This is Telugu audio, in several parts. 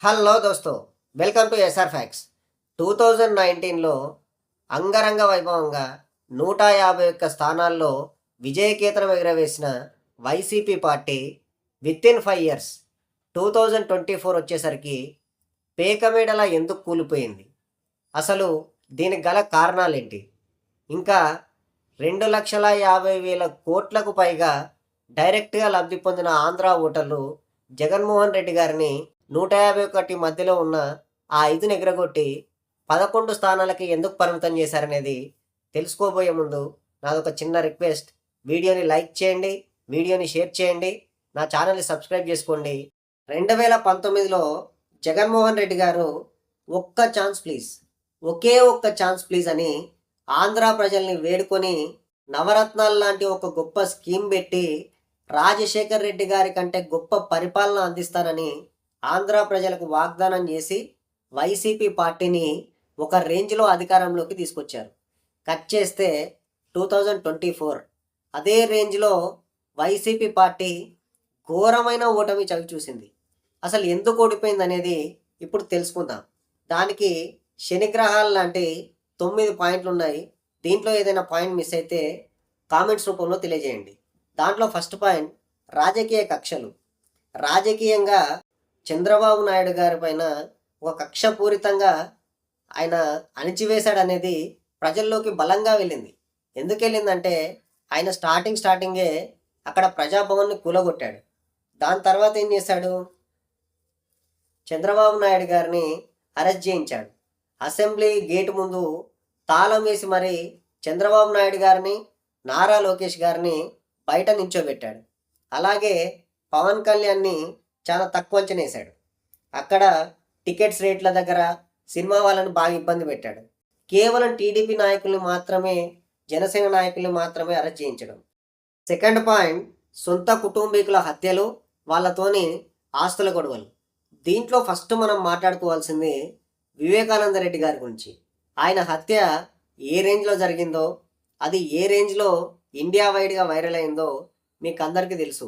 హలో దోస్తో, వెల్కమ్ టు ఎస్ఆర్ ఫ్యాక్స్. 2019లో అంగరంగ వైభవంగా 151 స్థానాల్లో విజయకేతనం ఎగురవేసిన వైసీపీ పార్టీ వితిన్ 5 ఇయర్స్ 2024 వచ్చేసరికి పేకమేడలా ఎందుకు కూలిపోయింది? అసలు దీనికి గల కారణాలేంటి? ఇంకా 2,50,000 కోట్లకు పైగా డైరెక్ట్గా లబ్ధి పొందిన ఆంధ్ర ఓటర్లు జగన్మోహన్ రెడ్డి గారిని 151 మధ్యలో ఉన్న ఆ 5ని ఎగరగొట్టి 11 స్థానాలకి ఎందుకు పరిమితం చేశారనేది తెలుసుకోబోయే ముందు నాదొక చిన్న రిక్వెస్ట్. వీడియోని లైక్ చేయండి, వీడియోని షేర్ చేయండి, నా ఛానల్ని సబ్స్క్రైబ్ చేసుకోండి. 2019లో జగన్మోహన్ రెడ్డి గారు ఒక్క ఛాన్స్ ప్లీజ్, ఒకే ఒక్క ఛాన్స్ ప్లీజ్ అని ఆంధ్ర ప్రజల్ని వేడుకొని నవరత్నాలు లాంటి ఒక గొప్ప స్కీమ్ పెట్టి రాజశేఖర్ రెడ్డి గారి కంటే గొప్ప పరిపాలన అందిస్తానని ఆంధ్ర ప్రజలకు వాగ్దానం చేసి వైసీపీ పార్టీని ఒక రేంజ్లో అధికారంలోకి తీసుకొచ్చారు. కట్ చేస్తే 2024 అదే రేంజ్లో వైసీపీ పార్టీ ఘోరమైన ఓటమి చవి చూసింది. అసలు ఎందుకు ఓడిపోయింది అనేది ఇప్పుడు తెలుసుకుందాం. దానికి శనిగ్రహాలు లాంటి 9 పాయింట్లు ఉన్నాయి. దీంట్లో ఏదైనా పాయింట్ మిస్ అయితే కామెంట్స్ రూపంలో తెలియజేయండి. దాంట్లో ఫస్ట్ పాయింట్ రాజకీయ కక్షలు. రాజకీయంగా చంద్రబాబు నాయుడు గారి పైన ఒక కక్షపూరితంగా ఆయన అణిచివేశాడనేది ప్రజల్లోకి బలంగా వెళ్ళింది. ఎందుకు వెళ్ళిందంటే ఆయన స్టార్టింగే అక్కడ ప్రజాభవన్ని కూలగొట్టాడు. దాని తర్వాత ఏం చేశాడు? చంద్రబాబు నాయుడు గారిని అరెస్ట్ చేయించాడు. అసెంబ్లీ గేటు ముందు తాళం వేసి మరి చంద్రబాబు నాయుడు గారిని, నారా లోకేష్ గారిని బయట నించోబెట్టాడు. అలాగే పవన్ కళ్యాణ్ని చాలా తక్కువ అంచనా వేశాడు. అక్కడ టికెట్స్ రేట్ల దగ్గర సినిమా వాళ్ళని బాగా ఇబ్బంది పెట్టాడు. కేవలం టీడీపీ నాయకుల్ని మాత్రమే, జనసేన నాయకుల్ని మాత్రమే అరెస్ట్ చేయించడం. సెకండ్ పాయింట్ సొంత కుటుంబీకుల హత్యలు, వాళ్ళతోని ఆస్తుల గొడవలు. దీంట్లో ఫస్ట్ మనం మాట్లాడుకోవాల్సింది వివేకానంద రెడ్డి గారి గురించి. ఆయన హత్య ఏ రేంజ్లో జరిగిందో, అది ఏ రేంజ్లో ఇండియా వైడ్గా వైరల్ అయిందో మీకు అందరికీ తెలుసు.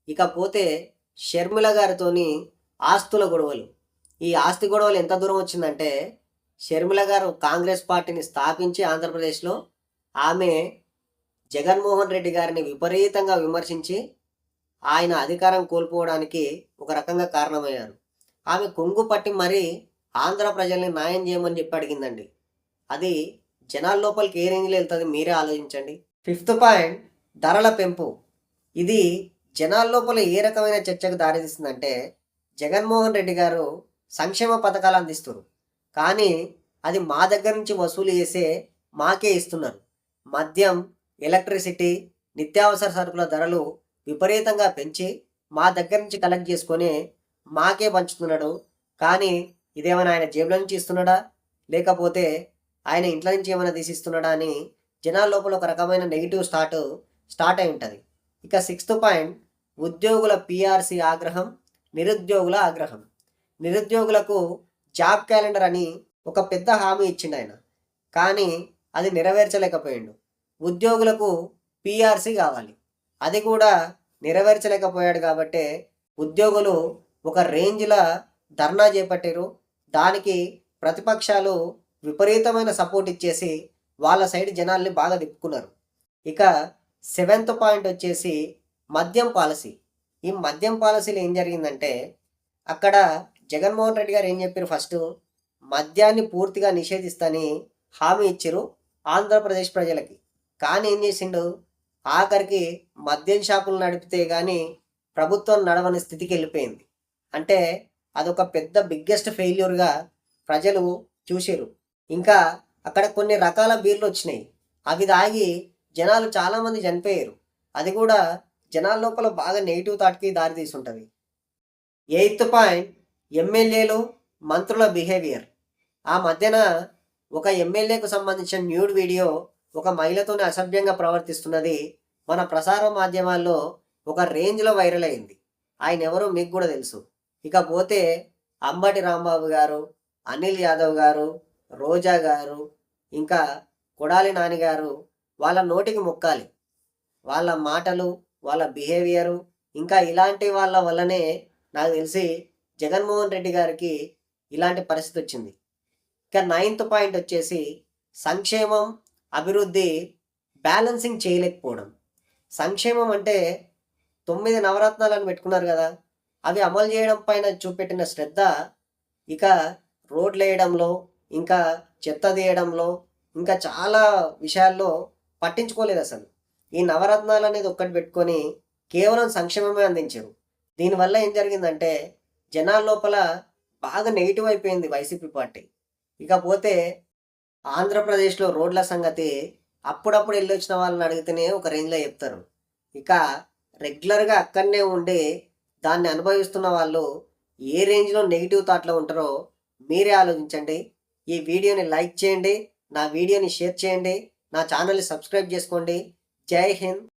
ఇకపోతే షర్మిల గారితోని ఆస్తుల గొడవలు. ఈ ఆస్తి గొడవలు ఎంత దూరం వచ్చిందంటే షర్మిల గారు కాంగ్రెస్ పార్టీని స్థాపించి ఆంధ్రప్రదేశ్లో ఆమె జగన్మోహన్ రెడ్డి గారిని విపరీతంగా విమర్శించి ఆయన అధికారం కోల్పోవడానికి ఒక రకంగా కారణమయ్యారు. ఆమె కొంగు పట్టి మరీ ఆంధ్ర ప్రజల్ని న్యాయం చేయమని చెప్పి అడిగిందండి. అది జనాల లోపలికి ఏ రేంజ్లో వెళ్తుంది మీరే ఆలోచించండి. ఫిఫ్త్ పాయింట్ ధరల పెంపు. ఇది జనాల లోపల ఏ రకమైన చర్చకు దారితీస్తుందంటే జగన్మోహన్ రెడ్డి గారు సంక్షేమ పథకాలు అందిస్తున్నారు, కానీ అది మా దగ్గర నుంచి వసూలు చేసే మాకే ఇస్తున్నారు. మద్యం, ఎలక్ట్రిసిటీ, నిత్యావసర సరుకుల ధరలు విపరీతంగా పెంచి మా దగ్గర నుంచి కలెక్ట్ చేసుకొని మాకే పంచుతున్నాడు. కానీ ఇదేమైనా ఆయన జేబుల నుంచి ఇస్తున్నాడా, లేకపోతే ఆయన ఇంట్లో నుంచి ఏమైనా తీసిస్తున్నాడా అని జనాల లోపల ఒక రకమైన నెగిటివ్ స్టార్ట్ అయి ఉంటుంది. ఇక సిక్స్త్ పాయింట్ ఉద్యోగుల పిఆర్సీ ఆగ్రహం, నిరుద్యోగుల ఆగ్రహం. నిరుద్యోగులకు జాబ్ క్యాలెండర్ అని ఒక పెద్ద హామీ ఇచ్చిండు ఆయన, కానీ అది నెరవేర్చలేకపోయిండు. ఉద్యోగులకు పిఆర్సీ కావాలి, అది కూడా నెరవేర్చలేకపోయాడు. కాబట్టే ఉద్యోగులు ఒక రేంజ్లో ధర్నా చేపట్టారు. దానికి ప్రతిపక్షాలు విపరీతమైన సపోర్ట్ ఇచ్చేసి వాళ్ళ సైడ్ జనాల్ని బాగా తిప్పుకున్నారు. ఇక సెవెంత్ పాయింట్ వచ్చేసి మద్యం పాలసీ. ఈ మద్యం పాలసీలో ఏం జరిగిందంటే అక్కడ జగన్మోహన్ రెడ్డి గారు ఏం చెప్పారు? ఫస్ట్ మద్యాన్ని పూర్తిగా నిషేధిస్తని హామీ ఇచ్చారు ఆంధ్రప్రదేశ్ ప్రజలకి. కానీ ఏం చేసిండు? ఆఖరికి మద్యం షాపులు నడిపితే కానీ ప్రభుత్వం నడవని స్థితికి వెళ్ళిపోయింది. అంటే అదొక పెద్ద బిగ్గెస్ట్ ఫెయిల్యూర్గా ప్రజలు చూసారు. ఇంకా అక్కడ కొన్ని రకాల బీర్లు వచ్చినాయి, అవి తాగి జనాలు చాలామంది చనిపోయారు. అది కూడా జనాల లోపల బాగా నెగిటివ్ థాట్కి దారి తీసుంటుంది. ఎయిత్ పాయింట్ ఎమ్మెల్యేలు, మంత్రుల బిహేవియర్. ఆ మధ్యన ఒక ఎమ్మెల్యేకు సంబంధించిన న్యూడ్ వీడియో ఒక మహిళతోనే అసభ్యంగా ప్రవర్తిస్తున్నది మన ప్రసార మాధ్యమాల్లో ఒక రేంజ్లో వైరల్ అయింది. ఆయన ఎవరో మీకు కూడా తెలుసు. ఇకపోతే అంబటి రాంబాబు గారు, అనిల్ యాదవ్ గారు, రోజా గారు, ఇంకా కొడాలి నాని గారు, వాళ్ళ నోటికి మొక్కాలి. వాళ్ళ మాటలు, వాళ్ళ బిహేవియరు, ఇంకా ఇలాంటి వాళ్ళ వల్లనే నాకు తెలిసి జగన్మోహన్ రెడ్డి గారికి ఇలాంటి పరిస్థితి వచ్చింది. ఇక 9th పాయింట్ వచ్చేసి సంక్షేమం, అభివృద్ధి బ్యాలెన్సింగ్ చేయలేకపోవడం. సంక్షేమం అంటే 9 నవరత్నాలను పెట్టుకున్నారు కదా! అవి అమలు చేయడం పైన చూపెట్టిన శ్రద్ధ ఇక రోడ్లేయడంలో, ఇంకా చెత్త తీయడంలో, ఇంకా చాలా విషయాల్లో పట్టించుకోలేదసలు. ఈ నవరత్నాలనేది ఒక్కటి పెట్టుకొని కేవలం సంక్షేమమే అందించారు. దీనివల్ల ఏం జరిగిందంటే జనాల లోపల బాగా నెగెటివ్ అయిపోయింది వైసీపీ పార్టీ. ఇకపోతే ఆంధ్రప్రదేశ్‌లో రోడ్ల సంగతి అప్పుడప్పుడు ఎళ్ళొచ్చిన వాళ్ళని అడిగితేనే ఒక రేంజ్‌లో చెప్తారు. ఇక రెగ్యులర్‌గా అక్కడనే ఉండి దాన్ని అనుభవిస్తున్న వాళ్ళు ఏ రేంజ్‌లో నెగెటివ్ థాట్‌లో ఉంటారో మీరే ఆలోచించండి. ఈ వీడియోని లైక్ చేయండి. నా వీడియోని షేర్ చేయండి. నా ఛానల్‌ని సబ్స్క్రైబ్ చేసుకోండి. జై హింద్.